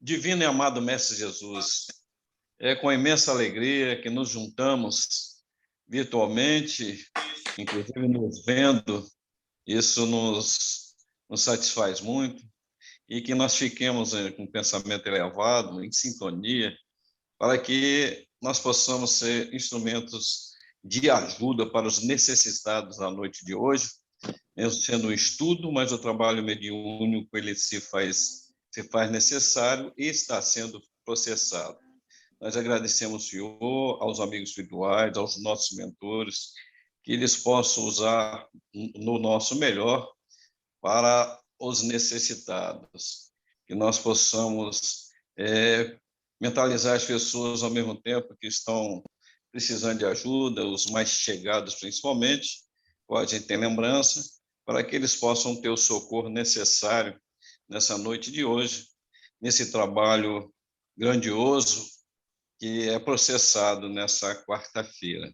Divino e amado Mestre Jesus, é com imensa alegria que nos juntamos virtualmente, inclusive nos vendo, isso nos satisfaz muito, e que nós fiquemos com um pensamento elevado, em sintonia, para que nós possamos ser instrumentos de ajuda para os necessitados na noite de hoje, mesmo sendo um estudo, mas o trabalho mediúnico ele se faz necessário e está sendo processado. Nós agradecemos, Senhor, aos amigos espirituais, aos nossos mentores, que eles possam usar no nosso melhor para os necessitados, que nós possamos mentalizar as pessoas ao mesmo tempo que estão precisando de ajuda, os mais chegados principalmente, pode ter lembrança, para que eles possam ter o socorro necessário nessa noite de hoje, nesse trabalho grandioso que é processado nessa quarta-feira.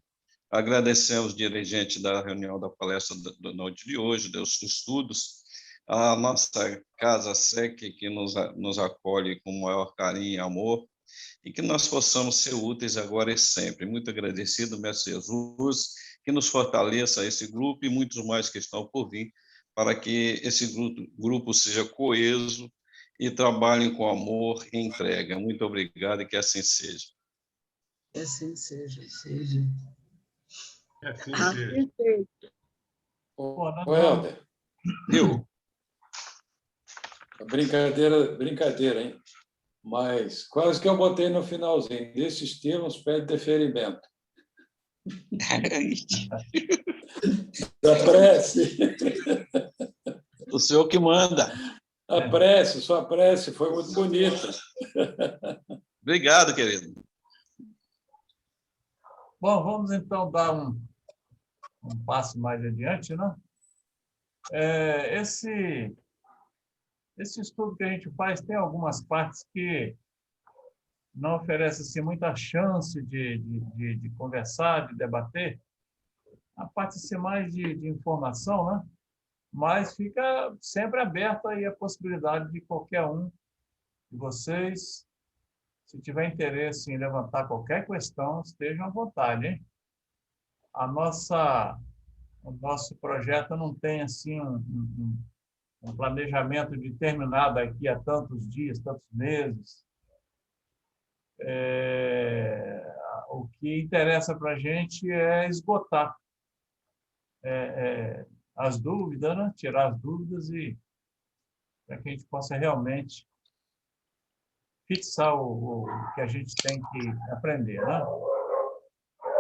Agradecemos, dirigente da reunião da palestra da noite de hoje, dos estudos, a nossa Casa SEC, que nos acolhe com o maior carinho e amor, e que nós possamos ser úteis agora e sempre. Muito agradecido, Mestre Jesus, que nos fortaleça esse grupo e muitos mais que estão por vir, para que esse grupo seja coeso e trabalhem com amor e entrega. Muito obrigado e que assim seja. Que assim seja, seja. Que assim seja. Ô, Helder. Eu. Brincadeira, hein? Mas quase que eu botei no finalzinho. Desses termos, pede deferimento. Da prece. O senhor que manda. Sua prece foi muito bonita. Obrigado, querido. Bom, vamos então dar um passo mais adiante, né? Esse estudo que a gente faz tem algumas partes que não oferecem assim, muita chance de conversar, de debater. A parte assim, mais de informação, né? Mas fica sempre aberta aí a possibilidade de qualquer um de vocês, se tiver interesse em levantar qualquer questão, estejam à vontade, hein? O nosso projeto não tem assim um planejamento de terminar daqui a tantos dias, tantos meses. O que interessa para a gente é esgotar as dúvidas, né? Tirar as dúvidas e para que a gente possa realmente fixar o que a gente tem que aprender, né?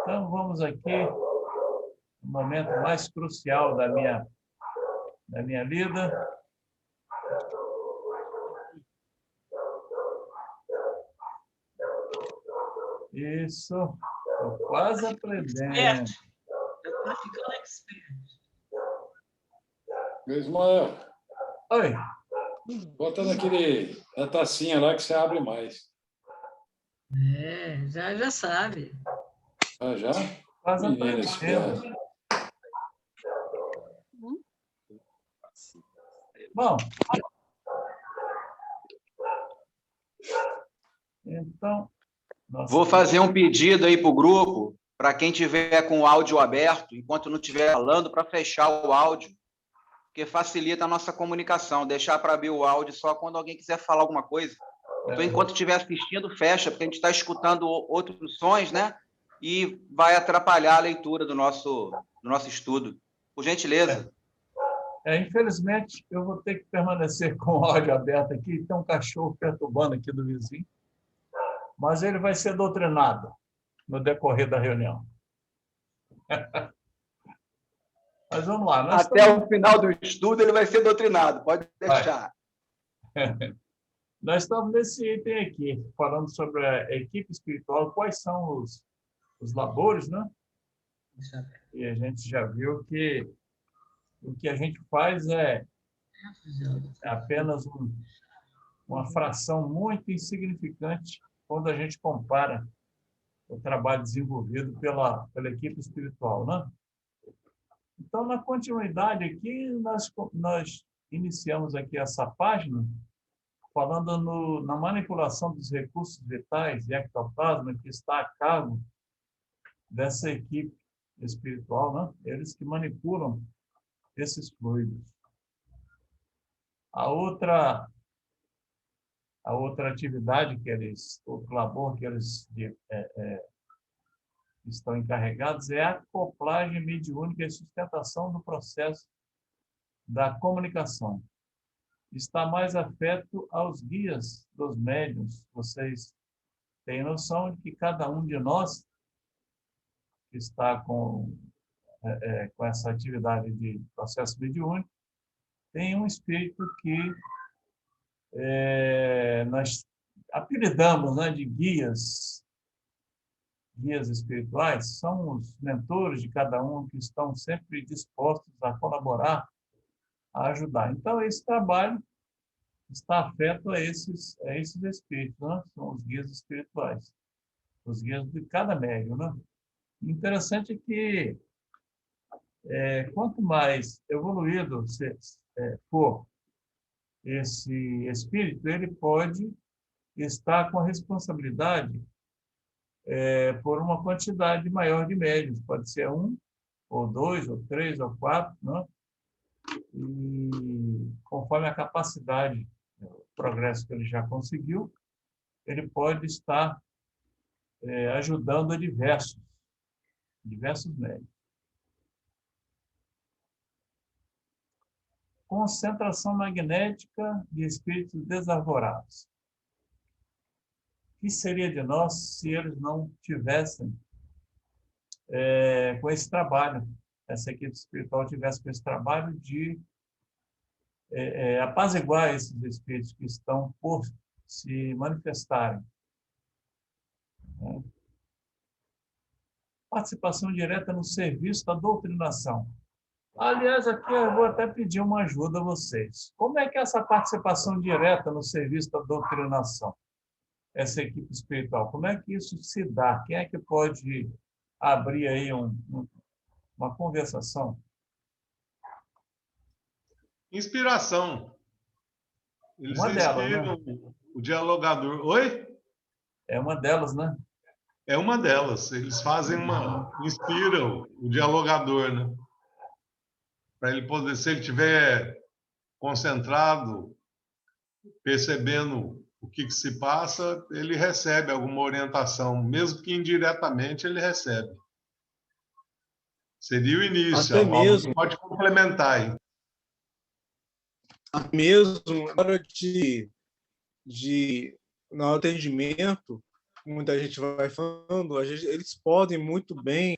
Então, vamos aqui no momento mais crucial da minha vida. Isso, estou quase aprendendo. Já está ficando expert. Ismael, Oi. bota na tacinha lá que você abre mais. Já sabe. Ah, já? Quase Menina aprendendo. esperta. Bom, então... Vou fazer um pedido aí para o grupo, para quem tiver com o áudio aberto, enquanto não estiver falando, para fechar o áudio, porque facilita a nossa comunicação, deixar para abrir o áudio só quando alguém quiser falar alguma coisa. Então, enquanto estiver assistindo, fecha, porque a gente está escutando outros sons, né? E vai atrapalhar a leitura do nosso estudo. Por gentileza. Infelizmente, eu vou ter que permanecer com o áudio aberto aqui. Tem um cachorro perturbando aqui do vizinho. Mas ele vai ser doutrinado no decorrer da reunião. Mas vamos lá. Até o final do estudo ele vai ser doutrinado, pode deixar. Nós estamos nesse item aqui, falando sobre a equipe espiritual, quais são os labores, né? E a gente já viu que o que a gente faz é apenas uma fração muito insignificante quando a gente compara o trabalho desenvolvido pela equipe espiritual, né? Então, na continuidade aqui, nós iniciamos aqui essa página falando na manipulação dos recursos vitais e ectoplasma, que está a cargo dessa equipe espiritual, né? Eles que manipulam esses fluidos. A outra atividade que eles, o labor que eles estão encarregados é a acoplagem mediúnica e sustentação do processo da comunicação. Está mais afeto aos guias dos médiuns. Vocês têm noção de que cada um de nós que está com essa atividade de processo mediúnico tem um espírito que nós apelidamos, né, de guias espirituais. São os mentores de cada um que estão sempre dispostos a colaborar, a ajudar. Então, esse trabalho está afeto a esses espíritos, né? São os guias espirituais, os guias de cada médium, né? Interessante é que quanto mais evoluído for esse espírito, ele pode estar com a responsabilidade por uma quantidade maior de médiuns. Pode ser 1, ou 2, ou 3, ou 4, né? E conforme a capacidade, o progresso que ele já conseguiu, ele pode estar ajudando a diversos médiuns. Concentração magnética de espíritos desarvorados. O que seria de nós se eles não tivessem com esse trabalho, essa equipe espiritual tivesse com esse trabalho de apaziguar esses espíritos que estão por se manifestarem? Participação direta no serviço da doutrinação. Aliás, aqui eu vou até pedir uma ajuda a vocês. Como é que é essa participação direta no serviço da doutrinação? Essa equipe espiritual, como é que isso se dá? Quem é que pode abrir aí uma conversação? Inspiração. Eles Uma delas, inspiram, né? O dialogador. Oi? É uma delas, né? É uma delas. Eles inspiram o dialogador, né? Para ele poder, se ele estiver concentrado, percebendo o que se passa, ele recebe alguma orientação, mesmo que indiretamente ele recebe. Seria o início. Até mesmo. Pode complementar aí. Mesmo na hora no atendimento, muita gente vai falando, eles podem muito bem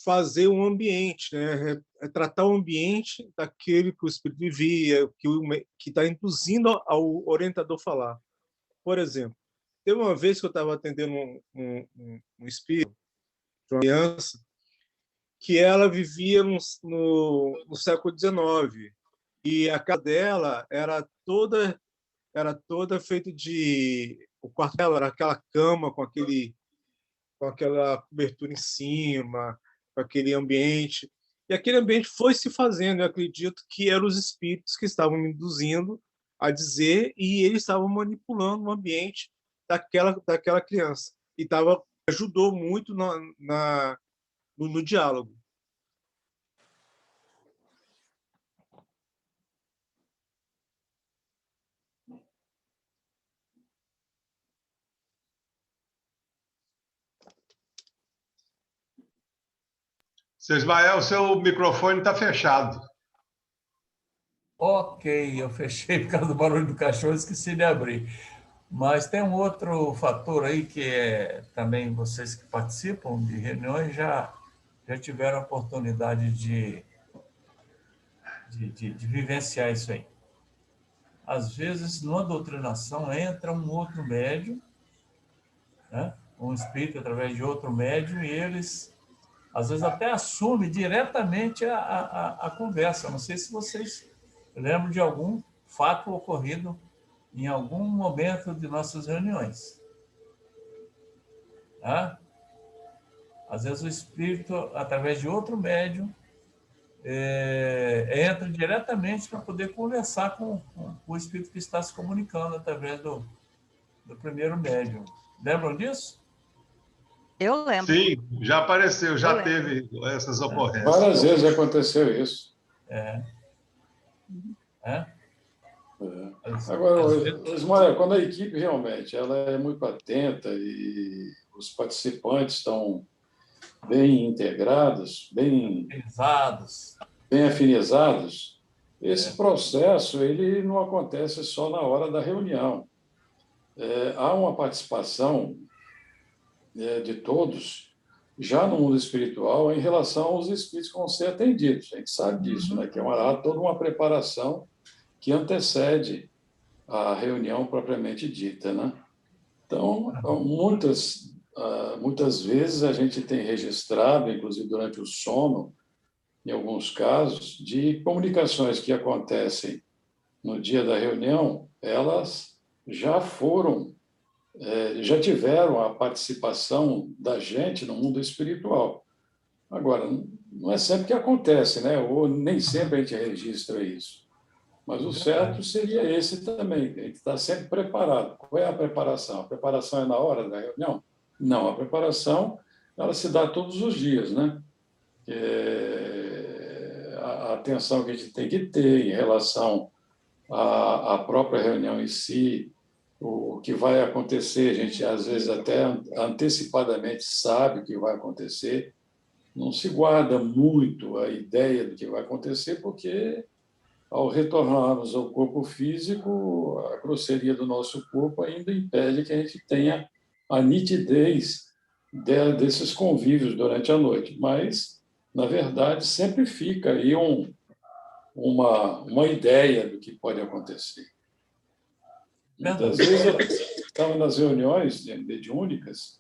fazer um ambiente, né? Tratar o ambiente daquele que o espírito vivia, que está induzindo ao orientador falar. Por exemplo, teve uma vez que eu estava atendendo um espírito, de uma criança, que ela vivia no século XIX, e a casa dela era toda feita de... O quarto dela era aquela cama com aquela cobertura em cima, com aquele ambiente. E aquele ambiente foi se fazendo. Eu acredito que eram os espíritos que estavam me induzindo a dizer, e eles estavam manipulando o ambiente daquela criança. E ajudou muito no diálogo. Seu Ismael, o seu microfone está fechado. Ok, eu fechei por causa do barulho do cachorro, esqueci de abrir. Mas tem um outro fator aí que também vocês que participam de reuniões já tiveram a oportunidade de vivenciar isso aí. Às vezes, numa doutrinação, entra um outro médium, né? Um espírito através de outro médium, e eles, às vezes, até assumem diretamente a conversa. Não sei se vocês lembram de algum fato ocorrido em algum momento de nossas reuniões. Às vezes o espírito, através de outro médium, entra diretamente para poder conversar com o espírito que está se comunicando através do primeiro médium. Lembram disso? Eu lembro. Sim, já apareceu, já Eu lembro. teve essas ocorrências. Várias vezes aconteceu isso. É. Agora, Às vezes- Ismael, quando a equipe realmente ela é muito atenta e os participantes estão bem integrados, bem Pesados. afinizados, esse processo ele não acontece só na hora da reunião. Há uma participação de todos já no mundo espiritual em relação aos espíritos que vão ser atendidos. A gente sabe disso, né? Que há toda uma preparação que antecede a reunião propriamente dita, né? Então, muitas vezes a gente tem registrado, inclusive durante o sono, em alguns casos, de comunicações que acontecem no dia da reunião, elas já já tiveram a participação da gente no mundo espiritual. Agora, não é sempre que acontece, né? Ou nem sempre a gente registra isso. Mas o certo seria esse também, a gente está sempre preparado. Qual é a preparação? A preparação é na hora da reunião? Não, a preparação ela se dá todos os dias, né? A atenção que a gente tem que ter em relação à própria reunião em si, o que vai acontecer, a gente às vezes até antecipadamente sabe o que vai acontecer, não se guarda muito a ideia do que vai acontecer, porque ao retornarmos ao corpo físico, a grosseria do nosso corpo ainda impede que a gente tenha a nitidez desses convívios durante a noite. Mas, na verdade, sempre fica aí uma ideia do que pode acontecer. Muitas vezes eu estava nas reuniões mediúnicas,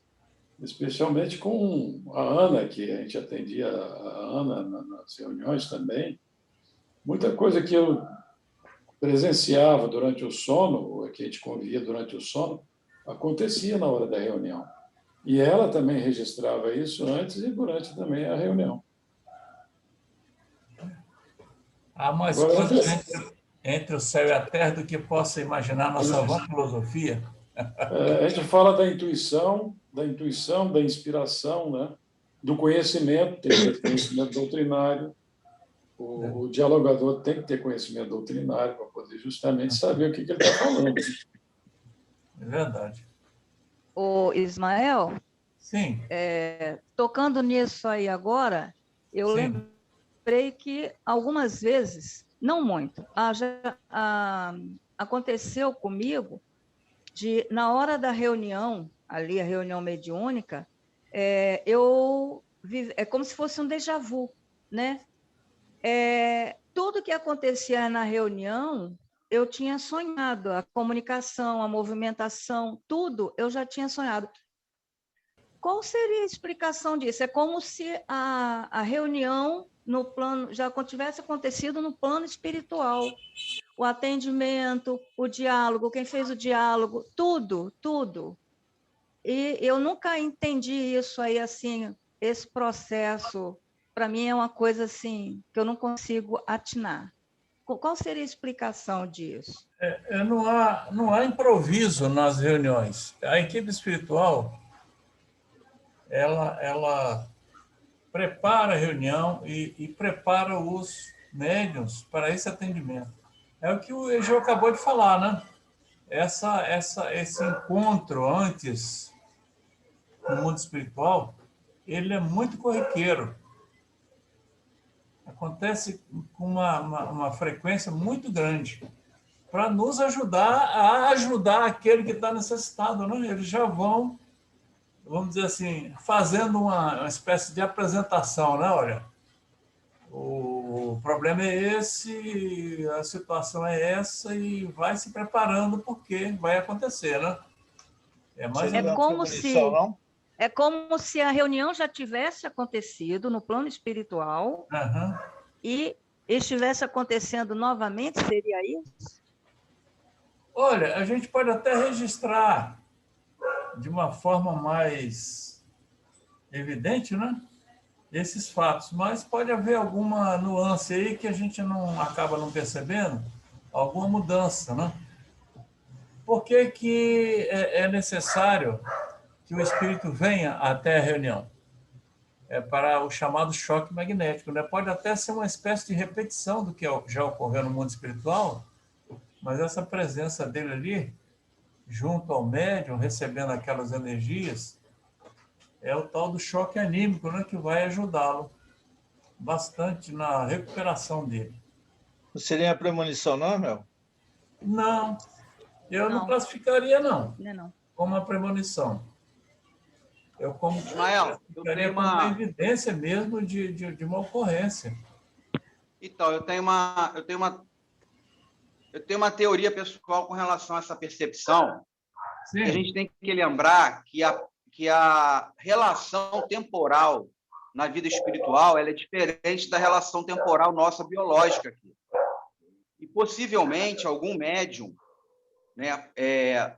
especialmente com a Ana, que a gente atendia a Ana nas reuniões também. Muita coisa que eu presenciava durante o sono, que a gente convia durante o sono, acontecia na hora da reunião. E ela também registrava isso antes e durante também a reunião. Há mais Agora, coisas entre o céu e a terra do que possa imaginar nossa vã filosofia. a gente fala da intuição, da inspiração, né? Do conhecimento, tem que ter conhecimento doutrinário. O dialogador tem que ter conhecimento doutrinário para poder justamente saber o que ele está falando. É verdade. O Ismael, Sim. tocando nisso aí agora, eu Sim. lembrei que algumas vezes, não muito, aconteceu comigo na hora da reunião, ali a reunião mediúnica, é como se fosse um déjà vu, né? Tudo que acontecia na reunião, eu tinha sonhado, a comunicação, a movimentação, tudo eu já tinha sonhado. Qual seria a explicação disso? É como se a reunião no plano já tivesse acontecido no plano espiritual. O atendimento, o diálogo, quem fez o diálogo, tudo, tudo. E eu nunca entendi isso aí, assim, esse processo, para mim é uma coisa assim, que eu não consigo atinar. Qual seria a explicação disso? Não há improviso nas reuniões. A equipe espiritual, ela prepara a reunião e prepara os médiuns para esse atendimento. É o que o Egeu acabou de falar, né? Esse encontro antes no mundo espiritual, ele é muito corriqueiro. Acontece com uma frequência muito grande para nos ajudar a ajudar aquele que está necessitado, né? Eles já vão, vamos dizer assim, fazendo uma espécie de apresentação, né? Olha, o problema é esse, a situação é essa e vai se preparando porque vai acontecer, né? É como se a reunião já tivesse acontecido no plano espiritual e estivesse acontecendo novamente, seria isso? Olha, a gente pode até registrar de uma forma mais evidente, né? esses fatos, mas pode haver alguma nuance aí que a gente não acaba não percebendo, alguma mudança, né? Por que que é necessário que o espírito venha até a reunião? É para o chamado choque magnético, né? Pode até ser uma espécie de repetição do que já ocorreu no mundo espiritual, mas essa presença dele ali, junto ao médium, recebendo aquelas energias, é o tal do choque anímico, né? Que vai ajudá-lo bastante na recuperação dele. Não seria a premonição, não, Mel? Não, eu não Não. classificaria, não, Não. como uma premonição. Eu Ismael, eu classificaria tenho como uma uma... evidência mesmo de uma ocorrência. Então, eu tenho uma teoria pessoal com relação a essa percepção. Sim. A gente tem que lembrar que a relação temporal na vida espiritual ela é diferente da relação temporal nossa biológica aqui. E possivelmente algum médium, né,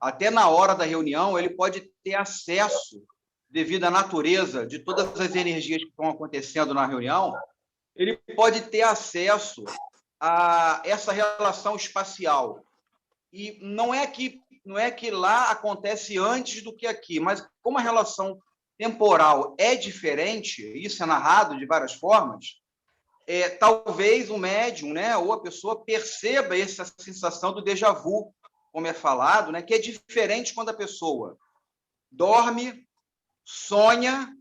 até na hora da reunião, ele pode ter acesso, devido à natureza de todas as energias que estão acontecendo na reunião, ele pode ter acesso a essa relação espacial. E não é que lá acontece antes do que aqui, mas como a relação temporal é diferente, isso é narrado de várias formas, talvez o médium, né, ou a pessoa perceba essa sensação do déjà vu, como é falado, né, que é diferente quando a pessoa dorme, sonha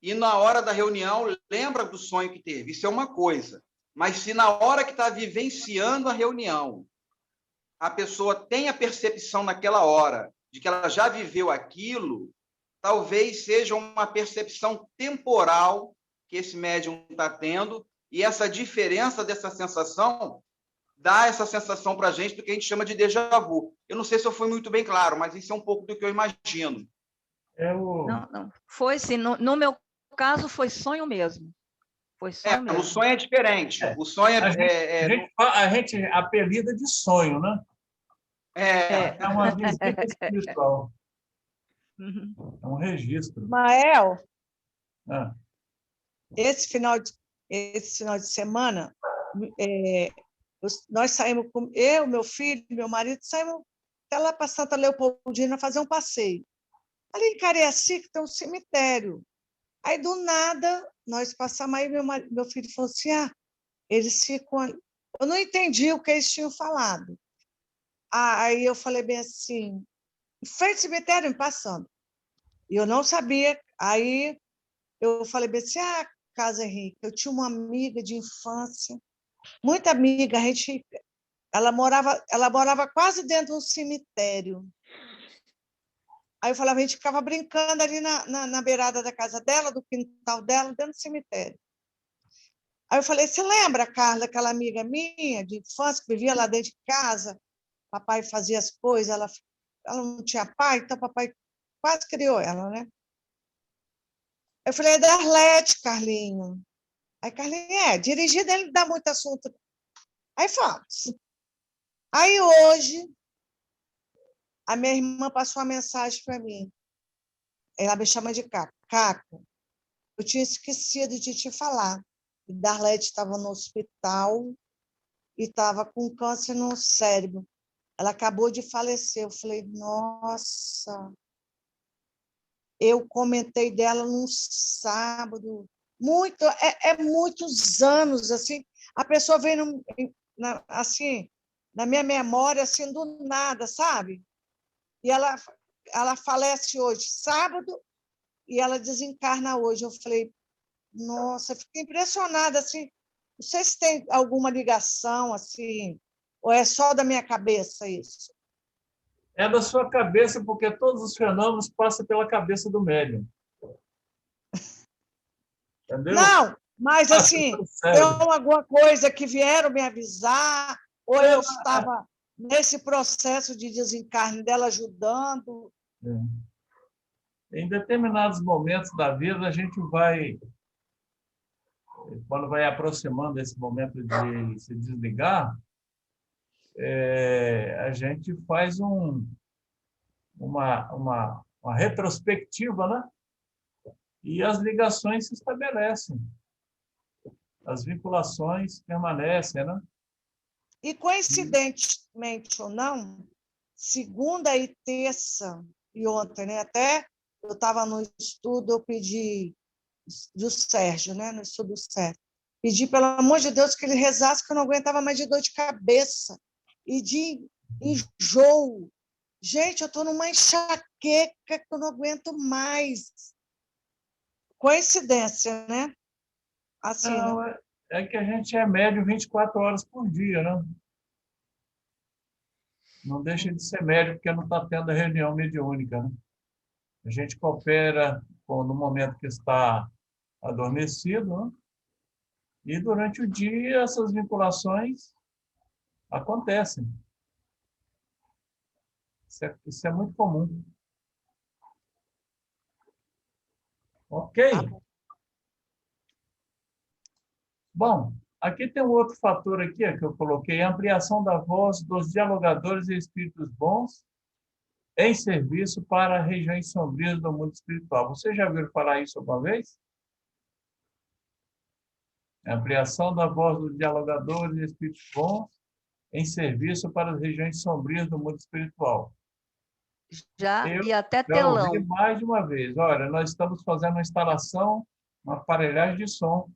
e na hora da reunião lembra do sonho que teve. Isso é uma coisa. Mas se na hora que está vivenciando a reunião, a pessoa tem a percepção naquela hora de que ela já viveu aquilo, talvez seja uma percepção temporal que esse médium está tendo, e essa diferença dessa sensação dá essa sensação para a gente do que a gente chama de déjà vu. Eu não sei se eu fui muito bem claro, mas isso é um pouco do que eu imagino. Não. Foi sim. No meu caso, foi sonho mesmo. Foi sonho mesmo. O sonho é diferente. O sonho a gente apelida de sonho, né? É uma visita espiritual. É um registro. Mael, esse final de semana, nós saímos, eu, meu filho, meu marido, saímos até lá para Santa Leopoldina fazer um passeio. Ali em Cariacica tem um cemitério. Aí, do nada, nós passamos aí, meu filho falou assim, eles ficam ali. Eu não entendi o que eles tinham falado. Aí eu falei bem assim, em frente ao cemitério, passando. E eu não sabia. Aí eu falei bem assim, Casa Henrique, eu tinha uma amiga de infância, muita amiga, ela morava quase dentro de um cemitério. Aí eu falava, a gente ficava brincando ali na beirada da casa dela, do quintal dela, dentro do cemitério. Aí eu falei, você lembra, Carla, aquela amiga minha de infância que vivia lá dentro de casa? Papai fazia as coisas, ela não tinha pai, então papai quase criou ela, né? Eu falei, é da Arlete, Carlinho. Aí Carlinho, dirigida, ele dá muito assunto. Aí fomos. Aí hoje, a minha irmã passou uma mensagem para mim. Ela me chama de Caco. Caco, eu tinha esquecido de te falar. Darlete estava no hospital e estava com câncer no cérebro. Ela acabou de falecer. Eu falei, nossa. Eu comentei dela num sábado. Muitos anos, assim. A pessoa veio, assim, na minha memória, assim, do nada, sabe? E ela falece hoje, sábado, e ela desencarna hoje. Eu falei, nossa, fiquei impressionada, assim. Não sei se tem alguma ligação, assim, ou é só da minha cabeça isso. É da sua cabeça, porque todos os fenômenos passam pela cabeça do médium. Entendeu? Não, mas, assim, tem alguma coisa que vieram me avisar, ou eu estava nesse processo de desencarne dela ajudando. Em determinados momentos da vida, a gente vai, quando vai aproximando desse momento de se desligar, a gente faz uma retrospectiva, né? E as ligações se estabelecem. as vinculações permanecem, né? E, coincidentemente ou não, segunda e terça, e ontem, né? Até eu estava no estudo, eu pedi do Sérgio, né? No estudo do Sérgio. Pedi, pelo amor de Deus, que ele rezasse, que eu não aguentava mais de dor de cabeça e de enjoo. Gente, eu estou numa enxaqueca que eu não aguento mais. Coincidência, né? Assim, Não, né? é que a gente é médio 24 horas por dia, né? Não deixa de ser médio, porque não está tendo a reunião mediúnica, né? A gente coopera no momento que está adormecido, né? E durante o dia essas vinculações acontecem. Isso é muito comum. Ok? Tá bom. Bom, aqui tem um outro fator aqui que eu coloquei, a ampliação da voz dos dialogadores e espíritos bons em serviço para regiões sombrias do mundo espiritual. Você já ouviu falar isso alguma vez? A ampliação da voz dos dialogadores e espíritos bons em serviço para as regiões sombrias do mundo espiritual. Já, Eu e até já ouvi telão. mais de uma vez. Olha, nós estamos fazendo uma instalação, uma aparelhagem de som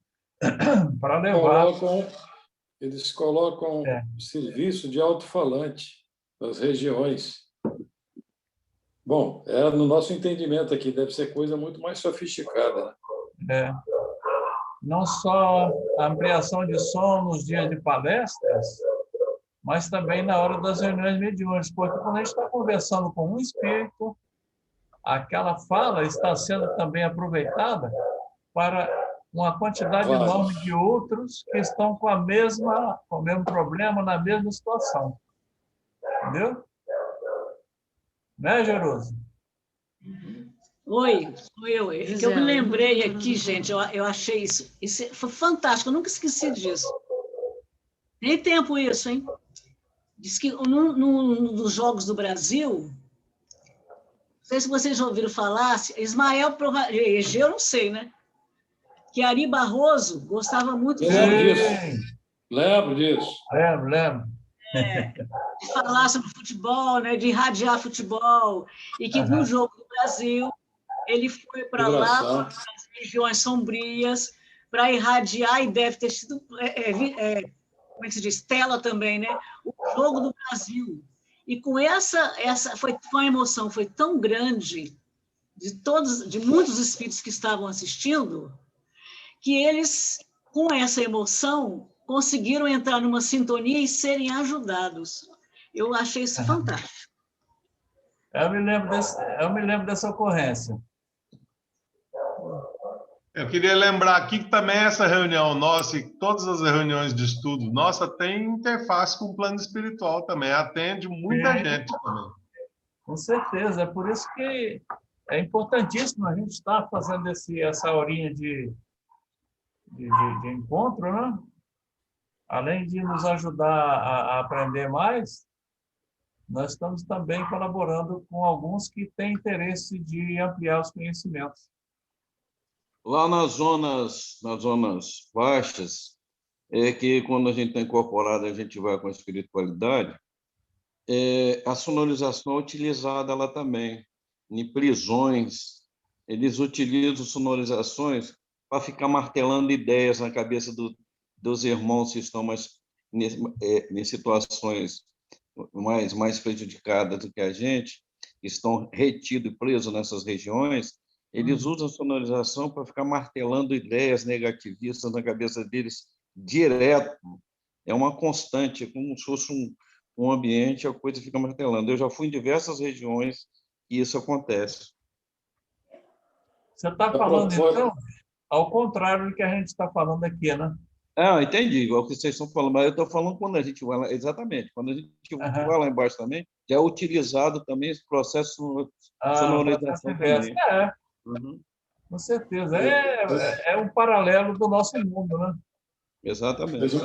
para levar. Eles colocam serviço de alto-falante nas regiões. Bom, no nosso entendimento aqui, deve ser coisa muito mais sofisticada. Né? Não só a ampliação de som nos dias de palestras, mas também na hora das reuniões mediúnicas, porque quando a gente está conversando com um espírito, aquela fala está sendo também aproveitada para uma quantidade enorme de outros que estão com o mesmo problema, na mesma situação. Entendeu? Né, Jerusa? Oi, sou eu. É que eu me lembrei aqui, gente, eu achei isso. Isso foi fantástico, eu nunca esqueci disso. Tem tempo isso, hein? Diz que num dos Jogos do Brasil, não sei se vocês já ouviram falar, Ismael, eu não sei, né? Que Ari Barroso gostava muito Lembro disso. Lembro. De falar sobre futebol, né? De irradiar futebol, e que no Jogo do Brasil ele foi para lá, para as regiões sombrias, para irradiar, e deve ter sido, como é que se diz, tela também, né? O Jogo do Brasil. E com essa foi uma emoção, foi tão grande de muitos espíritos que estavam assistindo, que eles, com essa emoção, conseguiram entrar numa sintonia e serem ajudados. Eu achei isso fantástico. Eu me lembro dessa ocorrência. Eu queria lembrar aqui que também essa reunião nossa e todas as reuniões de estudo nossa tem interface com o plano espiritual também, atende muita gente também. Com certeza, é por isso que é importantíssimo a gente estar fazendo essa horinha de encontro, né? Além de nos ajudar a aprender mais, nós estamos também colaborando com alguns que têm interesse de ampliar os conhecimentos. Lá nas zonas baixas, é que quando a gente está incorporado, a gente vai com a espiritualidade, a sonorização é utilizada lá também. Em prisões, eles utilizam sonorizações para ficar martelando ideias na cabeça dos irmãos que estão em situações mais prejudicadas do que a gente, que estão retidos e presos nessas regiões. Eles usam a sonorização para ficar martelando ideias negativistas na cabeça deles direto. É uma constante, é como se fosse um ambiente, a coisa fica martelando. Eu já fui em diversas regiões e isso acontece. Você está falando, então, ao contrário do que a gente está falando aqui, né? Entendi, igual que vocês estão falando, mas eu estou falando quando a gente vai lá, exatamente, quando a gente vai lá embaixo também, já é utilizado também esse processo de sonorização também. Com certeza. É um paralelo do nosso mundo, né? Exatamente.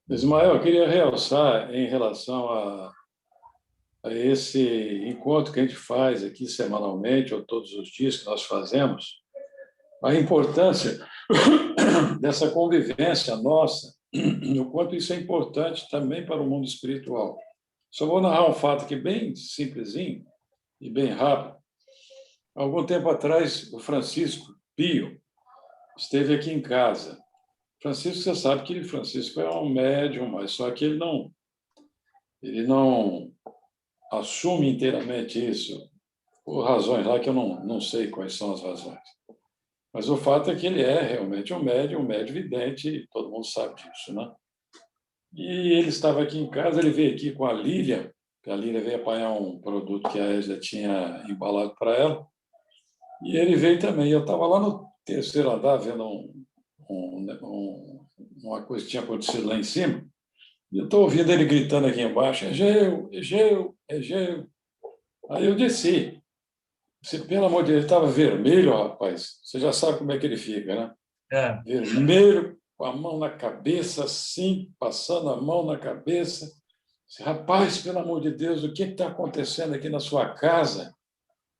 Ismael, eu queria realçar em relação a esse encontro que a gente faz aqui semanalmente, ou todos os dias que nós fazemos, a importância dessa convivência nossa, e o quanto isso é importante também para o mundo espiritual. Só vou narrar um fato aqui bem simplesinho e bem rápido. Algum tempo atrás, o Francisco Pio esteve aqui em casa. Francisco, você sabe que Francisco é um médium, mas só que ele não assume inteiramente isso, por razões lá que eu não sei quais são as razões. Mas o fato é que ele é realmente um médium vidente, todo mundo sabe disso, né? E ele estava aqui em casa, ele veio aqui com a Lília, que a Lília veio apanhar um produto que a Éslia tinha embalado para ela, e ele veio também. Eu estava lá no terceiro andar, vendo uma coisa que tinha acontecido lá em cima, e eu estou ouvindo ele gritando aqui embaixo, Egeu, Egeu, Egeu. Aí eu desci. Pelo amor de Deus, ele estava vermelho, rapaz. Você já sabe como é que ele fica, né? É. Vermelho, com a mão na cabeça, assim, passando a mão na cabeça. Disse, rapaz, pelo amor de Deus, o que está acontecendo aqui na sua casa?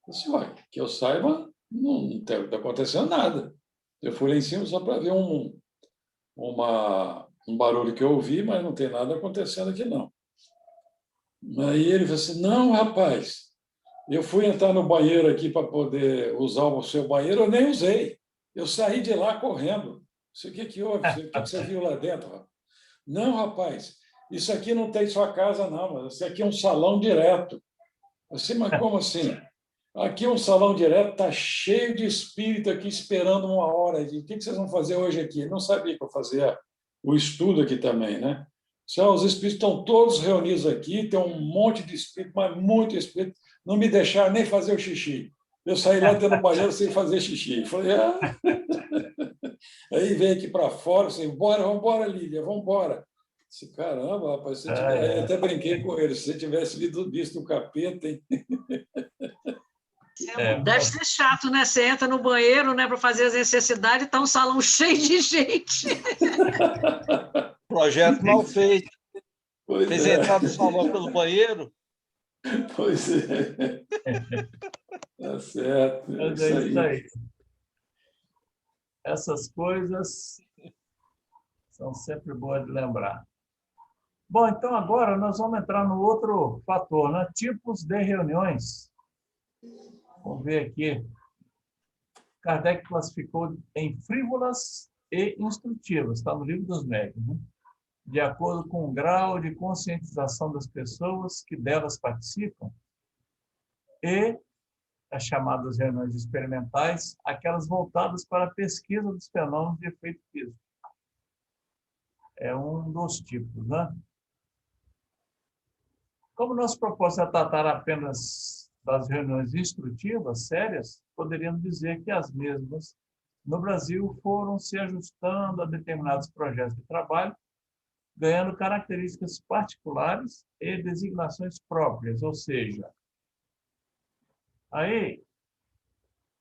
Eu disse, olha, que eu saiba, não está acontecendo nada. Eu fui lá em cima só para ver um barulho que eu ouvi, mas não tem nada acontecendo aqui, não. Aí ele falou assim, não, rapaz, eu fui entrar no banheiro aqui para poder usar o seu banheiro, eu nem usei. Eu saí de lá correndo. O que houve? O que você viu lá dentro? Rapaz? Não, rapaz, isso aqui não tem sua casa, não, mas isso aqui é um salão direto. Assim, mas como assim? Aqui é um salão direto, está cheio de espírito aqui esperando uma hora. O que vocês vão fazer hoje aqui? Não sabia que eu fazia o estudo aqui também, né? Só os espíritos estão todos reunidos aqui, tem um monte de espírito, mas muito espírito. Não me deixaram nem fazer o xixi. Eu saí lá dentro do banheiro sem fazer xixi. Falei, Aí veio aqui para fora, assim, vamos embora, Lília, vamos embora. Disse, caramba, rapaz, eu até brinquei com ele, se você tivesse visto o capeta, hein? Deve ser chato, né? Você entra no banheiro, né, para fazer as necessidades, está um salão cheio de gente. Projeto mal feito. Fez entrar no salão pelo banheiro? Pois é. Tá certo. É isso aí. Essas coisas são sempre boas de lembrar. Bom, então agora nós vamos entrar no outro fator, né? Tipos de reuniões. Vamos ver aqui. Kardec classificou em frívolas e instrutivas, está no Livro dos Médiuns, né? De acordo com o grau de conscientização das pessoas que delas participam, e as chamadas reuniões experimentais, aquelas voltadas para a pesquisa dos fenômenos de efeito físico. É um dos tipos, né? Como nosso propósito é tratar apenas das reuniões instrutivas, sérias, poderíamos dizer que as mesmas, no Brasil, foram se ajustando a determinados projetos de trabalho, ganhando características particulares e designações próprias, ou seja, aí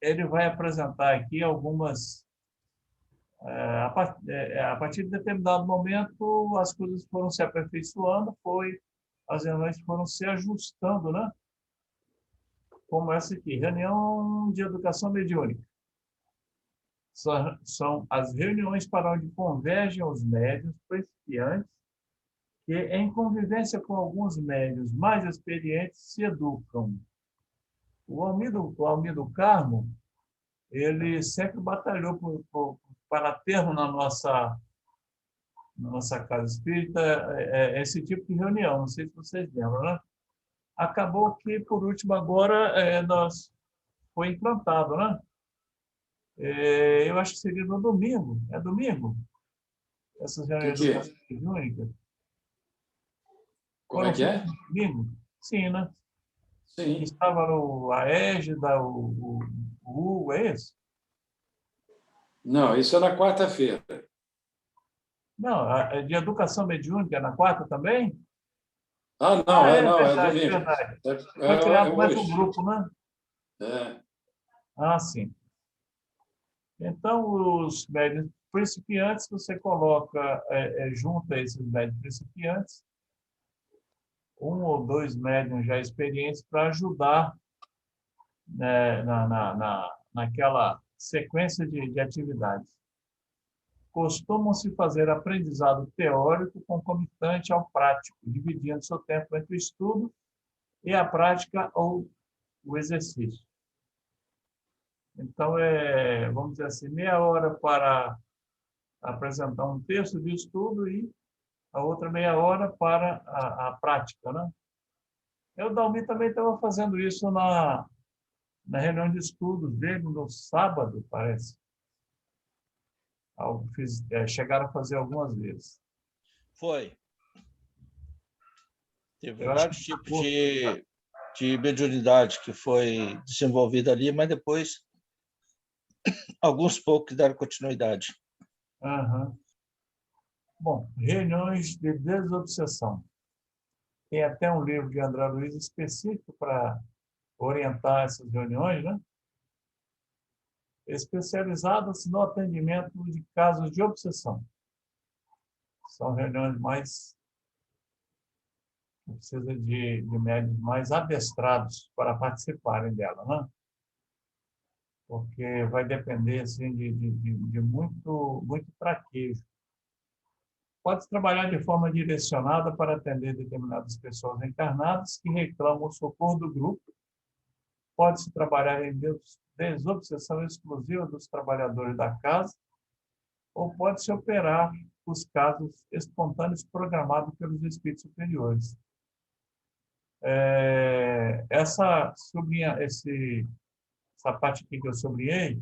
ele vai apresentar aqui algumas... A partir de determinado momento, as coisas foram se aperfeiçoando, as reuniões foram se ajustando, né? Como essa aqui, reunião de educação mediúnica. São as reuniões para onde convergem os médiuns principiantes que, em convivência com alguns médiuns mais experientes, se educam. O Almido Carmo, ele sempre batalhou para termos na nossa casa espírita esse tipo de reunião, não sei se vocês lembram, né? Acabou que, por último, agora foi implantado, né? Eu acho que seria no domingo. É domingo? Essas reuniões mediúnicas. Como é que é? Domingo? Sim, né? Sim. Estava a Égida, o Hugo, é isso? Não, isso é na quarta-feira. Não, de educação mediúnica é na quarta também? Ah, não, é verdade, domingo. verdade. Foi criado mais um grupo, né? É. Ah, sim. Então, os médiuns principiantes, você coloca junto a esses médiuns principiantes, um ou dois médiuns já experientes para ajudar, né, naquela sequência de atividades. Costumam-se fazer aprendizado teórico concomitante ao prático, dividindo seu tempo entre o estudo e a prática ou o exercício. Então, vamos dizer assim, meia hora para apresentar um texto de estudo e a outra meia hora para a prática, né? O Dalmi também estava fazendo isso na reunião de estudos dele no sábado, parece. Chegaram a fazer algumas vezes. Foi. Teve Eu vários tipos de mediunidade que foi desenvolvida ali, mas depois alguns poucos deram continuidade. Uhum. Bom, reuniões de desobsessão. Tem até um livro de André Luiz específico para orientar essas reuniões, né? Especializadas no atendimento de casos de obsessão. São reuniões mais que precisa de médiuns mais adestrados para participarem dela, né? Porque vai depender assim, de muito traquejo. Pode trabalhar de forma direcionada para atender determinadas pessoas encarnadas que reclamam o socorro do grupo. Pode-se trabalhar em desobsessão exclusiva dos trabalhadores da casa, ou pode-se operar os casos espontâneos programados pelos espíritos superiores. Essa parte aqui que eu sublinhei,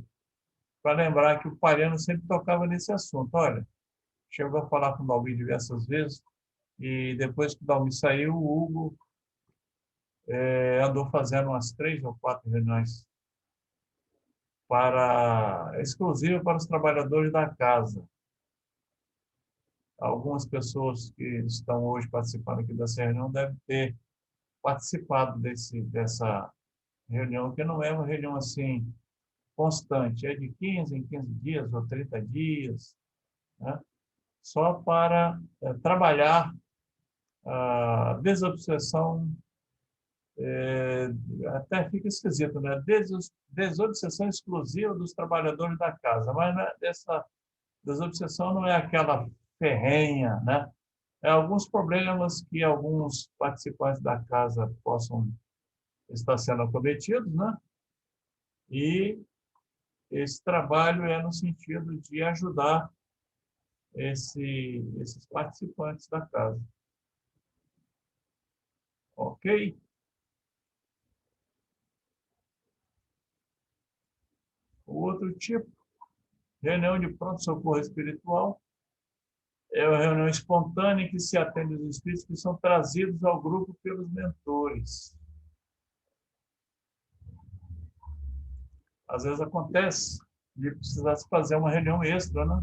para lembrar que o Pariano sempre tocava nesse assunto. Olha, chegou a falar com o Dalmi diversas vezes, e depois que o Dalmi saiu, o Hugo andou fazendo umas 3 ou 4 reuniões exclusiva para os trabalhadores da casa. Algumas pessoas que estão hoje participando aqui dessa reunião devem ter participado dessa reunião, que não é uma reunião assim constante, é de 15 em 15 dias ou 30 dias, né? Só para trabalhar a desobsessão, até fica esquisito, né? Desobsessão exclusiva dos trabalhadores da casa, mas essa desobsessão não é aquela ferrenha, né? Alguns problemas que alguns participantes da casa possam estar sendo acometidos, né? E esse trabalho é no sentido de ajudar esses participantes da casa. Ok? O outro tipo, reunião de pronto-socorro espiritual, é uma reunião espontânea que se atende aos espíritos que são trazidos ao grupo pelos mentores. Às vezes acontece de precisar se fazer uma reunião extra, né?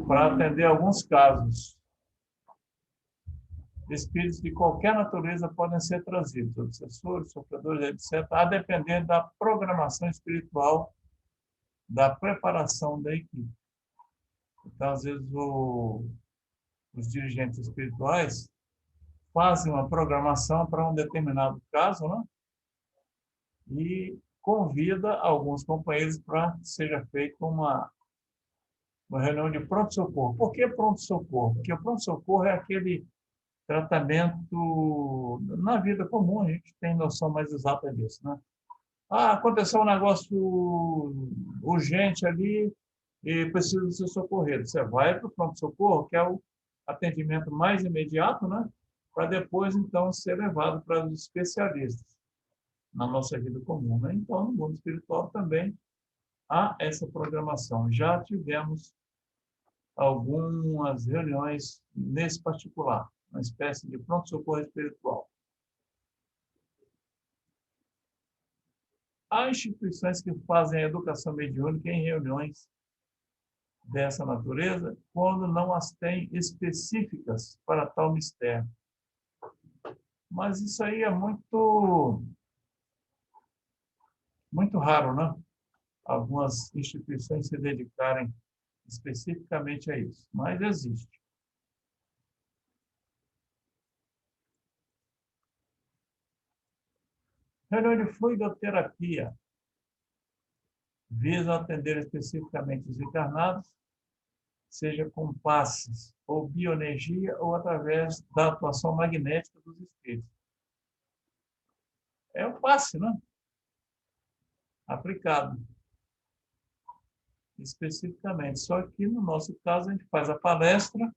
Para atender alguns casos. Espíritos de qualquer natureza podem ser trazidos, obsessores, sofredores, etc., a depender da programação espiritual, da preparação da equipe. Então, às vezes, os dirigentes espirituais fazem uma programação para um determinado caso, né? E convida alguns companheiros para que seja feita uma reunião de pronto-socorro. Por que pronto-socorro? Porque o pronto-socorro é aquele tratamento na vida comum, a gente tem noção mais exata disso, né? Aconteceu um negócio urgente ali e precisa ser socorrido. Você vai para o pronto-socorro, que é o atendimento mais imediato, né? Para depois, então, ser levado para os especialistas na nossa vida comum, né? Então, no mundo espiritual também há essa programação. Já tivemos algumas reuniões nesse particular, uma espécie de pronto-socorro espiritual. Há instituições que fazem a educação mediúnica em reuniões dessa natureza, quando não as têm específicas para tal mistério. Mas isso aí é muito raro, né? Algumas instituições se dedicarem especificamente a isso, mas existe. Reunião de fluidoterapia. visam atender especificamente os encarnados, seja com passes ou bioenergia ou através da atuação magnética dos espíritos. É o passe, né? Aplicado especificamente. Só que, no nosso caso, a gente faz a palestra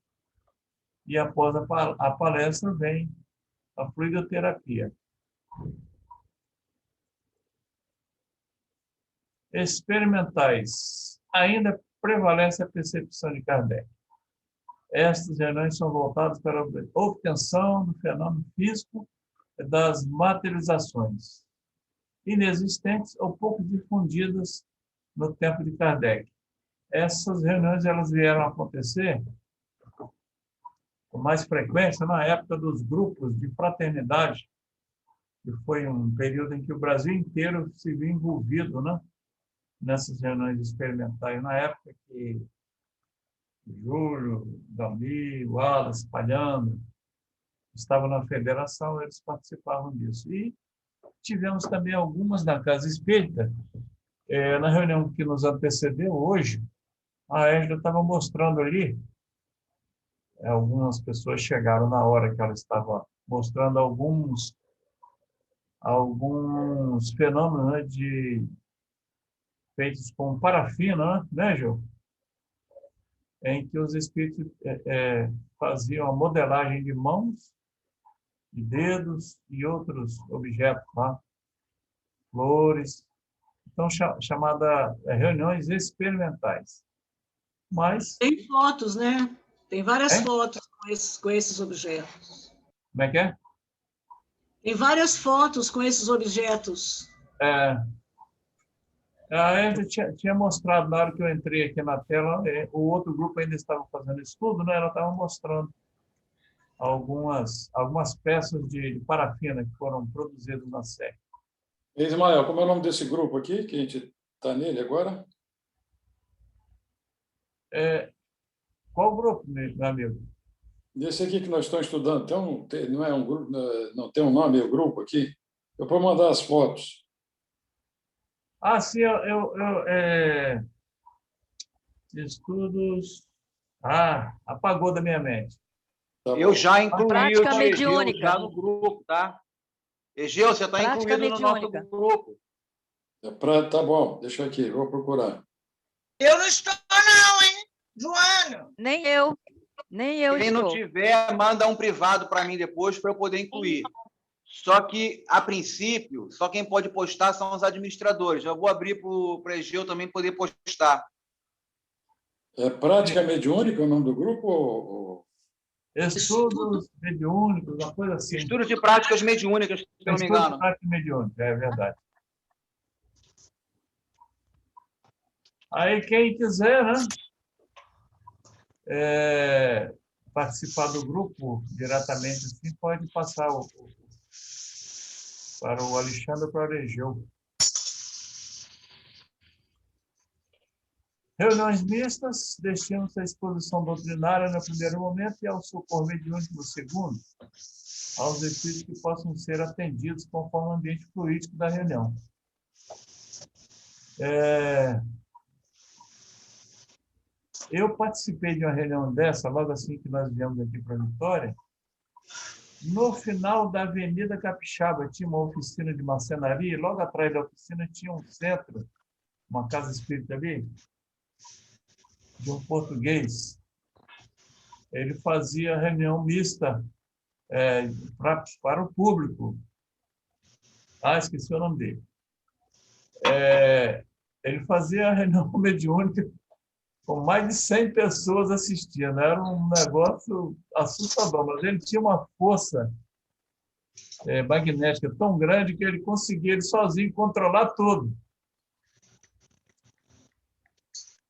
e, após a palestra, vem a fluidoterapia. Experimentais. Ainda prevalece a percepção de Kardec. Estas reuniões são voltadas para a obtenção do fenômeno físico das materializações, inexistentes ou pouco difundidas no tempo de Kardec. Essas reuniões elas vieram a acontecer com mais frequência na época dos grupos de fraternidade, que foi um período em que o Brasil inteiro se viu envolvido, né, nessas reuniões experimentais. Na época que Júlio, Dalmi, Wallace, Palhano estavam na federação, eles participavam disso. E tivemos também algumas na Casa Espírita. Na reunião que nos antecedeu hoje, a Égida estava mostrando ali, algumas pessoas chegaram na hora que ela estava mostrando alguns fenômenos, né, feitos com parafina, né, Gil? Em que os espíritos faziam a modelagem de mãos, de dedos e outros objetos lá, flores. Então, chamada reuniões experimentais. Mas... Tem fotos, né? Tem várias fotos com esses objetos. Como é que é? Tem várias fotos com esses objetos. A Égida tinha mostrado, na hora que eu entrei aqui na tela, o outro grupo ainda estava fazendo estudo, né? Ela estava mostrando algumas peças de parafina que foram produzidas na série. Ismael, como é o nome desse grupo aqui, que a gente está nele agora? Qual grupo, meu amigo? Desse aqui que nós estamos estudando, não é um grupo, não tem um nome, o grupo aqui? Eu vou mandar as fotos. Sim, estudos... apagou da minha mente. Tá, eu já incluí o Egeu já no grupo, tá? Egeu, você está incluído no nosso grupo. Tá bom, deixa aqui, vou procurar. Eu não estou não, hein, Joana? Nem eu Quem estou. não tiver, manda um privado para mim depois para eu poder incluir. Só que, a princípio, só quem pode postar são os administradores. Eu vou abrir para o Egeu também poder postar. É Prática Mediúnica o nome do grupo? Estudos mediúnicos, uma coisa assim. Estudos de práticas mediúnicas, se não me engano. Estudos de práticas mediúnicas, é verdade. Aí, quem quiser, né, participar do grupo diretamente, assim, pode passar para o Alexandre para o Egeu. Reuniões mistas destinam-se à exposição doutrinária no primeiro momento e ao socorro mediúnico no segundo, aos espíritos que possam ser atendidos conforme o ambiente fluídico da reunião. Eu participei de uma reunião dessa, logo assim que nós viemos aqui para Vitória. No final da Avenida Capixaba tinha uma oficina de marcenaria, e logo atrás da oficina tinha um centro, uma casa espírita ali, de um português. Ele fazia reunião mista para o público. Esqueci o nome dele. Ele fazia a reunião mediúnica com mais de 100 pessoas assistindo. Era um negócio assustador, mas ele tinha uma força magnética tão grande que ele conseguia, ele sozinho, controlar tudo.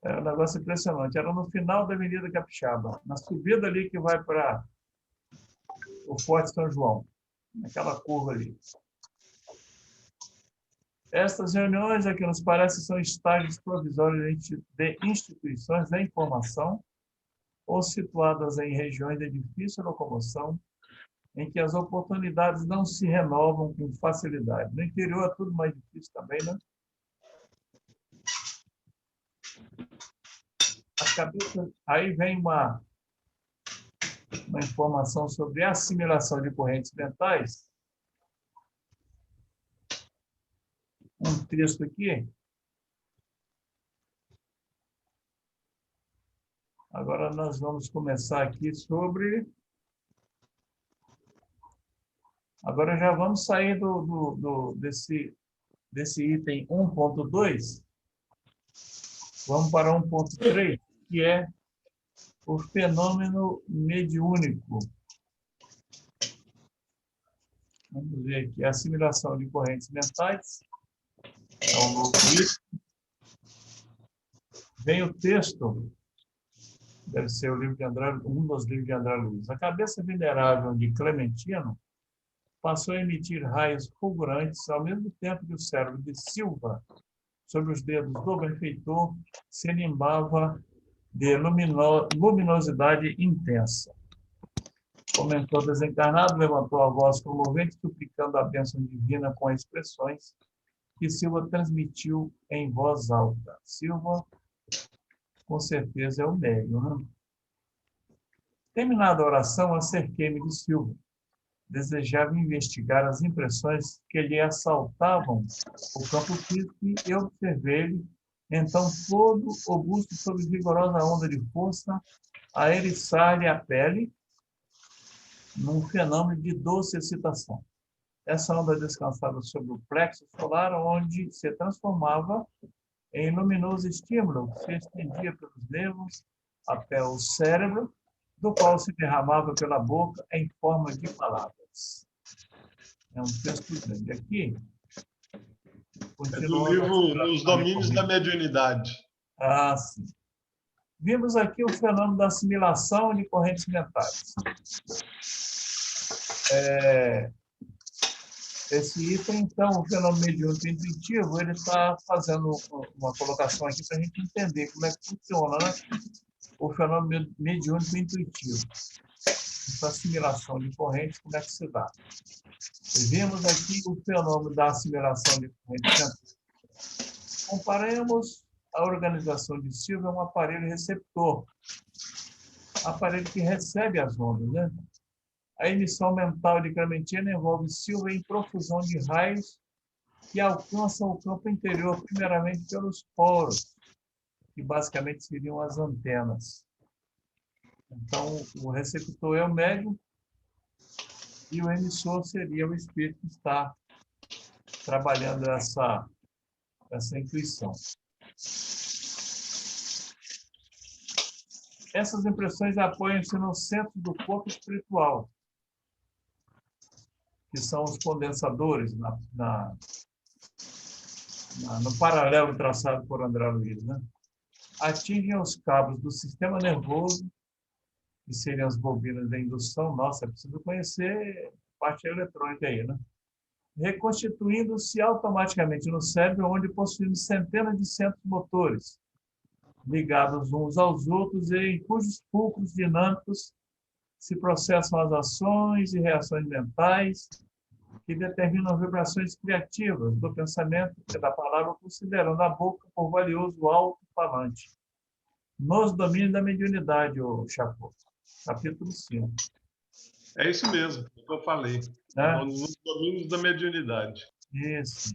Era um negócio impressionante. Era no final da Avenida Capixaba, na subida ali que vai para o Forte São João, naquela curva ali. Estas reuniões, aqui nos parece, são estágios provisórios de instituições da informação ou situadas em regiões de difícil locomoção, em que as oportunidades não se renovam com facilidade. No interior é tudo mais difícil também, né? Aí vem uma informação sobre assimilação de correntes mentais. Um texto aqui. Agora nós vamos começar aqui sobre... Agora já vamos sair desse item 1.2. Vamos para 1.3, que é o fenômeno mediúnico. Vamos ver aqui, a assimilação de correntes mentais. É um novo item. Vem o texto, deve ser o livro de André, um dos livros de André Luiz. A cabeça venerável de Clementino passou a emitir raios fulgurantes ao mesmo tempo que o cérebro de Silva, sob os dedos do benfeitor, se animava de luminosidade intensa. O mentor desencarnado levantou a voz comovente, suplicando a bênção divina com expressões que Silva transmitiu em voz alta. Silva, com certeza, é o médium, né? Terminada a oração, acerquei-me de Silva. Desejava investigar as impressões que lhe assaltavam o campo físico e observei-lhe, então, todo o busto sob vigorosa onda de força, a eriçar-lhe a pele, num fenômeno de doce excitação. Essa onda descansava sobre o plexo solar, onde se transformava em luminoso estímulo que se estendia pelos nervos até o cérebro, do qual se derramava pela boca em forma de palavras. É um texto grande. Aqui, é do livro Nos Domínios da Mediunidade. Ah, sim. Vimos aqui o fenômeno da assimilação de correntes mentais. Esse item, então, o fenômeno mediúnico intuitivo, ele está fazendo uma colocação aqui para a gente entender como é que funciona, né? O fenômeno mediúnico intuitivo. Essa assimilação de correntes, como é que se dá? Vimos aqui o fenômeno da assimilação de correntes. Comparemos a organização de Silva a um aparelho receptor, aparelho que recebe as ondas, né? A emissão mental de Clementino envolve Silva em profusão de raios que alcançam o campo interior, primeiramente pelos poros, que basicamente seriam as antenas. Então, o receptor é o médium e o emissor seria o espírito que está trabalhando essa intuição. Essas impressões apoiam-se no centro do corpo espiritual, que são os condensadores no paralelo traçado por André Luiz, né? Atingem os cabos do sistema nervoso, que seriam as bobinas da indução. Nossa, é preciso conhecer parte eletrônica aí, né? Reconstituindo-se automaticamente no cérebro, onde possuímos centenas de centros motores, ligados uns aos outros e em cujos fulcros dinâmicos se processam as ações e reações mentais que determinam vibrações criativas do pensamento e da palavra, considerando a boca por valioso alto-falante. Nos domínios da mediunidade, o Chapô. Capítulo 5. É isso mesmo, é o que eu falei. Nos domínios da mediunidade. Isso.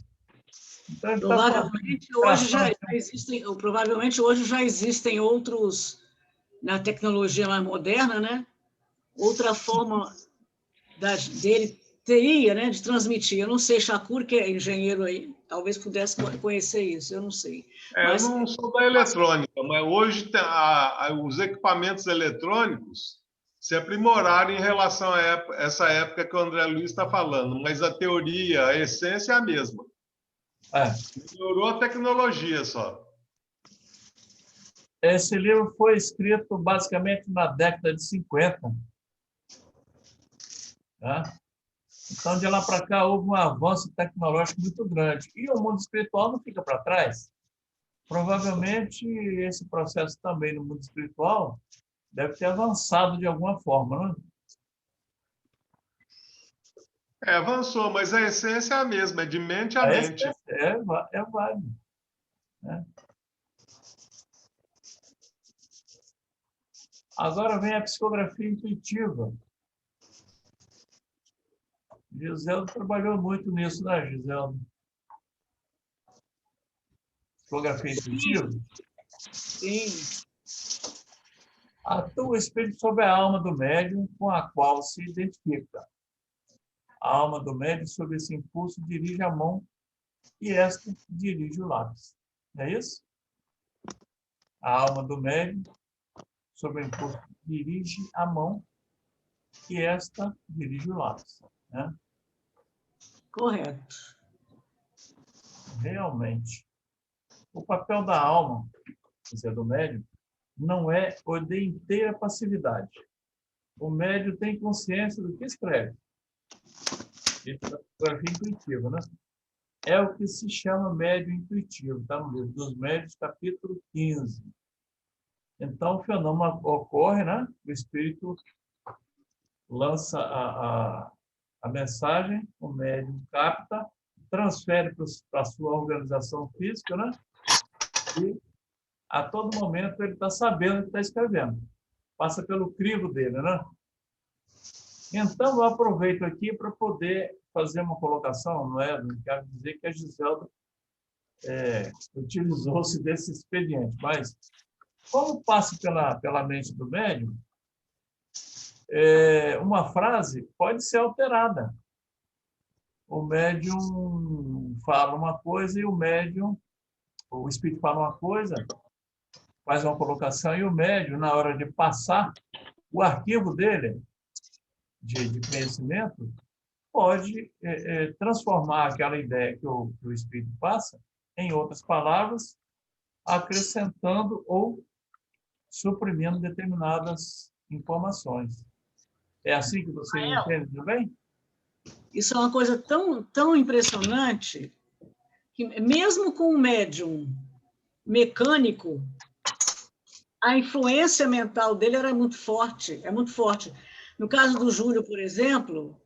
Então, provavelmente hoje já existem outros, na tecnologia mais moderna, né? Outra forma dele teria, né, de transmitir. Eu não sei, Chacur, que é engenheiro aí, talvez pudesse conhecer isso, eu não sei. Mas, eu não sou da eletrônica, mas hoje os equipamentos eletrônicos se aprimoraram em relação a essa época que o André Luiz está falando, mas a teoria, a essência é a mesma. Melhorou a tecnologia só. Esse livro foi escrito basicamente na década de 50. Tá? Então, de lá para cá, houve um avanço tecnológico muito grande. E o mundo espiritual não fica para trás. Provavelmente, esse processo também no mundo espiritual deve ter avançado de alguma forma, né? Avançou, mas a essência é a mesma, é de mente a mente. É válido. Né? Agora vem a psicografia intuitiva. Giseldo trabalhou muito nisso, né, Giseldo? Psicografia intuitiva? Sim. Atua o espírito sobre a alma do médium com a qual se identifica. A alma do médium, sob esse impulso, dirige a mão e esta dirige o lápis. Não é isso? A alma do médium, sob o impulso, dirige a mão e esta dirige o lápis. Né? Correto. Realmente. O papel da alma, quer dizer, do médium, não é o de inteira passividade. O médium tem consciência do que escreve. Isso é fotografia intuitiva, né? É o que se chama médium intuitivo, está no livro dos médiuns, capítulo 15. Então, o fenômeno ocorre, né? O espírito lança a mensagem, o médium capta, transfere para a sua organização física, né? E a todo momento ele está sabendo o que está escrevendo. Passa pelo crivo dele, né? Então, eu aproveito aqui para poder fazer uma colocação, não é? Não quero dizer que a Giselda utilizou-se desse expediente, mas como passa pela mente do médium, uma frase pode ser alterada. O médium fala uma coisa e o espírito fala uma coisa, faz uma colocação, e o médium, na hora de passar o arquivo dele, de conhecimento, pode transformar aquela ideia que o espírito passa em outras palavras, acrescentando ou suprimindo determinadas informações. É assim que você entende também? Isso é uma coisa tão impressionante que, mesmo com um médium mecânico, a influência mental dele era muito forte, é muito forte. No caso do Júlio, por exemplo,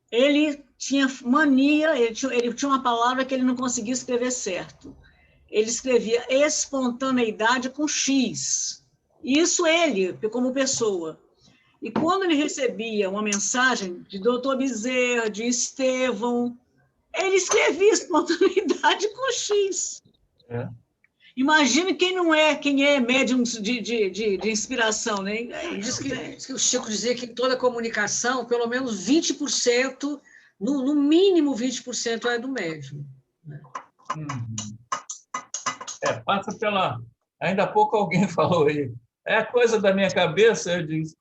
ele tinha mania, ele tinha uma palavra que ele não conseguia escrever certo. Ele escrevia espontaneidade com X. Isso ele, como pessoa. E quando ele recebia uma mensagem de Dr. Bezerra, de Estevão, ele escrevia espontaneidade com X. Imagine quem é médium de inspiração, né? Diz que o Chico dizia que em toda comunicação, pelo menos 20%, no mínimo 20% é do médium. Né? Passa pela... Ainda há pouco alguém falou aí, é coisa da minha cabeça? Eu disse,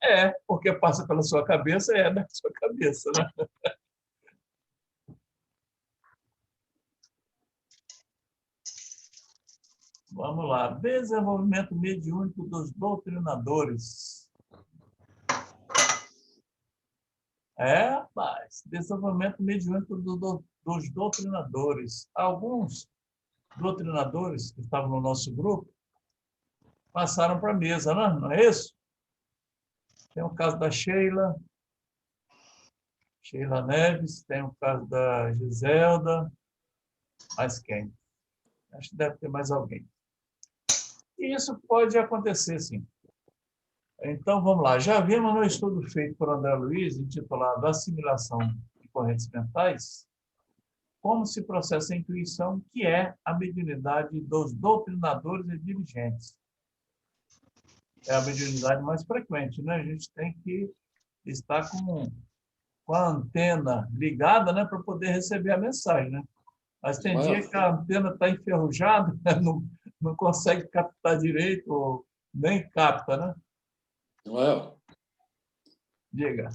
porque passa pela sua cabeça, é da sua cabeça, né? Vamos lá. Desenvolvimento mediúnico dos doutrinadores. Rapaz, desenvolvimento mediúnico dos doutrinadores. Alguns doutrinadores que estavam no nosso grupo passaram para a mesa, não é isso? Tem o caso da Sheila Neves, tem o caso da Giselda, mais quem? Acho que deve ter mais alguém. E isso pode acontecer, sim. Então, vamos lá. Já vimos no estudo feito por André Luiz, intitulado Assimilação de Correntes Mentais, como se processa a intuição, que é a mediunidade dos doutrinadores e dirigentes. É a mediunidade mais frequente, né? A gente tem que estar com a antena ligada, né, para poder receber a mensagem, né? Mas tem dia que a antena está enferrujada, não consegue captar direito, ou nem capta, né? Noel? Diga.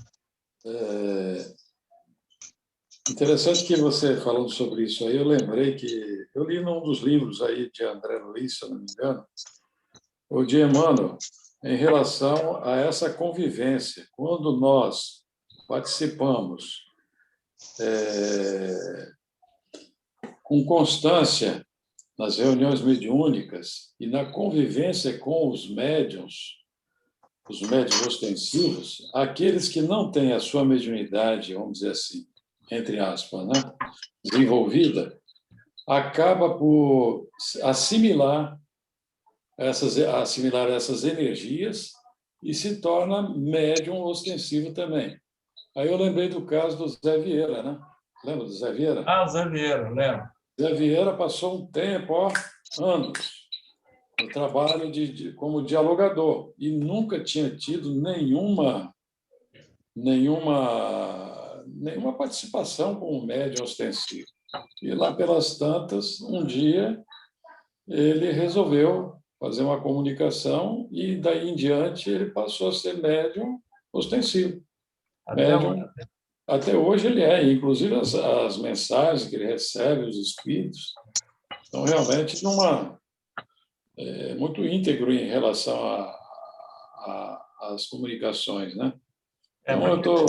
Interessante que você falando sobre isso aí, eu lembrei que eu li num dos livros aí de André Luiz, se eu não me engano, o de Emmanuel, em relação a essa convivência. Quando nós participamos com constância nas reuniões mediúnicas e na convivência com os médiuns ostensivos, aqueles que não têm a sua mediunidade, vamos dizer assim, entre aspas, né, desenvolvida, acaba por assimilar essas energias e se torna médium ostensivo também. Aí eu lembrei do caso do Zé Vieira, né? Lembra do Zé Vieira? Ah, Zé Vieira, lembro. Zé Vieira passou um tempo, anos, no trabalho como dialogador e nunca tinha tido nenhuma participação como médium ostensivo. E lá pelas tantas, um dia, ele resolveu fazer uma comunicação e daí em diante ele passou a ser médium ostensivo. Médium, até hoje ele é, inclusive as mensagens que ele recebe, os espíritos, estão realmente muito íntegro em relação às comunicações, né? Então, eu estou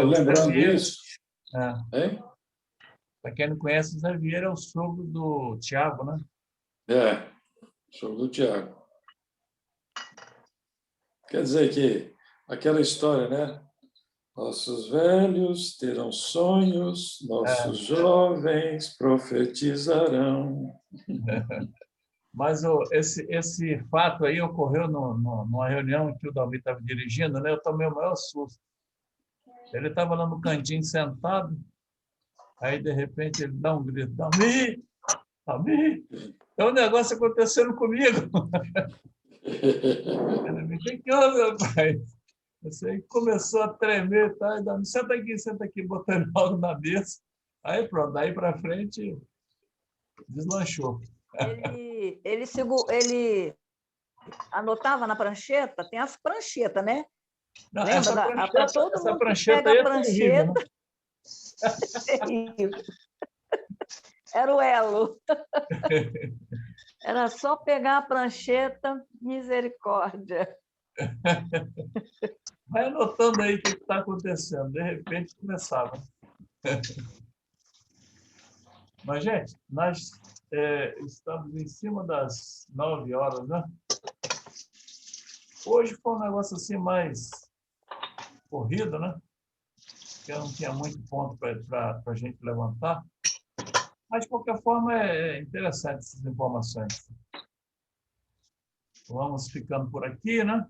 lembrando isso. Para quem não conhece, o Zé Vieira é o sogro do Tiago, né? Sogro do Tiago. Quer dizer que aquela história, né? Nossos velhos terão sonhos, nossos jovens profetizarão. Mas esse fato aí ocorreu numa reunião em que o Davi estava dirigindo, né? Eu tomei o maior susto. Ele estava lá no cantinho sentado, aí, de repente, ele dá um grito: Davi! Davi! É um negócio acontecendo comigo. Ele: o que houve, meu pai? Você começou a tremer, tá? E Davi: senta aqui, botando algo na mesa. Aí, pronto, daí para frente, deslanchou. Ele anotava na prancheta, tem as pranchetas, né? Não, lembra? Para todo mundo prancheta pega a prancheta. Terrível, né? Era o elo. Era só pegar a prancheta, misericórdia. Vai anotando aí o que está acontecendo. De repente, começava. Mas, gente, nós estamos em cima das 9 horas, né? Hoje foi um negócio assim mais corrido, né? Porque eu não tinha muito ponto para a gente levantar. Mas, de qualquer forma, é interessante essas informações. Vamos ficando por aqui, né?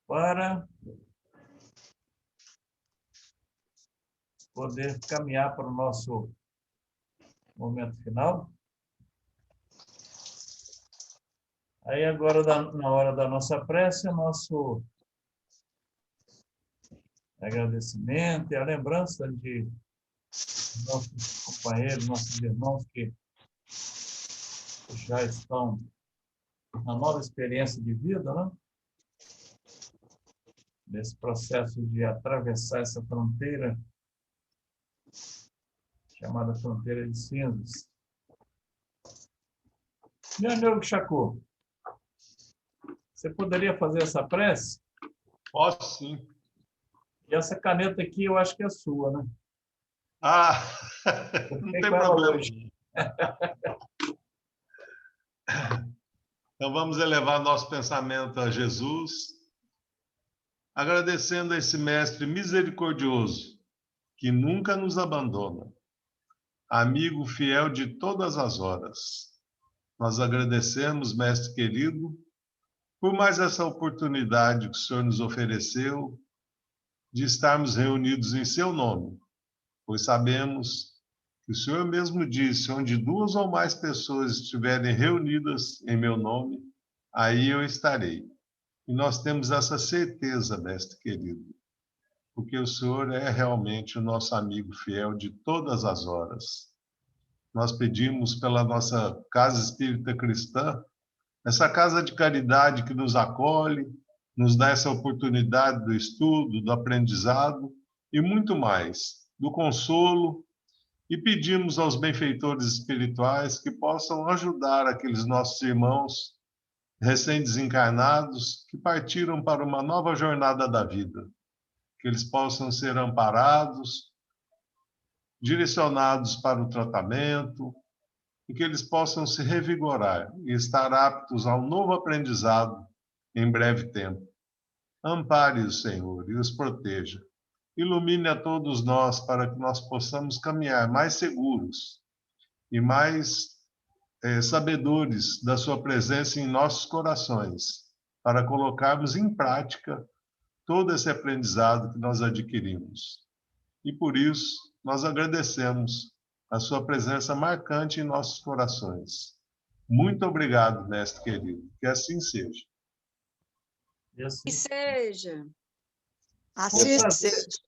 Para poder caminhar para o nosso momento final. Aí, agora, na hora da nossa prece, nosso agradecimento e a lembrança de nossos companheiros, nossos irmãos que já estão na nova experiência de vida, né? Nesse processo de atravessar essa fronteira chamada fronteira de cinzas. Meu amigo Chacô, você poderia fazer essa prece? Posso, sim. E essa caneta aqui eu acho que é sua, né? Ah, não tem problema. Então, vamos elevar nosso pensamento a Jesus, agradecendo a esse Mestre misericordioso, que nunca nos abandona, amigo fiel de todas as horas. Nós agradecemos, Mestre querido, por mais essa oportunidade que o Senhor nos ofereceu de estarmos reunidos em seu nome, pois sabemos que o Senhor mesmo disse: onde 2 ou mais pessoas estiverem reunidas em meu nome, aí eu estarei. E nós temos essa certeza, Mestre querido, porque o Senhor é realmente o nosso amigo fiel de todas as horas. Nós pedimos pela nossa Casa Espírita Cristã, essa casa de caridade que nos acolhe, nos dá essa oportunidade do estudo, do aprendizado e muito mais, do consolo, e pedimos aos benfeitores espirituais que possam ajudar aqueles nossos irmãos recém-desencarnados que partiram para uma nova jornada da vida, que eles possam ser amparados, direcionados para o tratamento, e que eles possam se revigorar e estar aptos ao novo aprendizado em breve tempo. Ampare-os, Senhor, e os proteja. Ilumine a todos nós para que nós possamos caminhar mais seguros e mais sabedores da sua presença em nossos corações, para colocarmos em prática todo esse aprendizado que nós adquirimos. E por isso, nós agradecemos a sua presença marcante em nossos corações. Muito obrigado, mestre querido. Que assim seja. Que seja. Assim seja.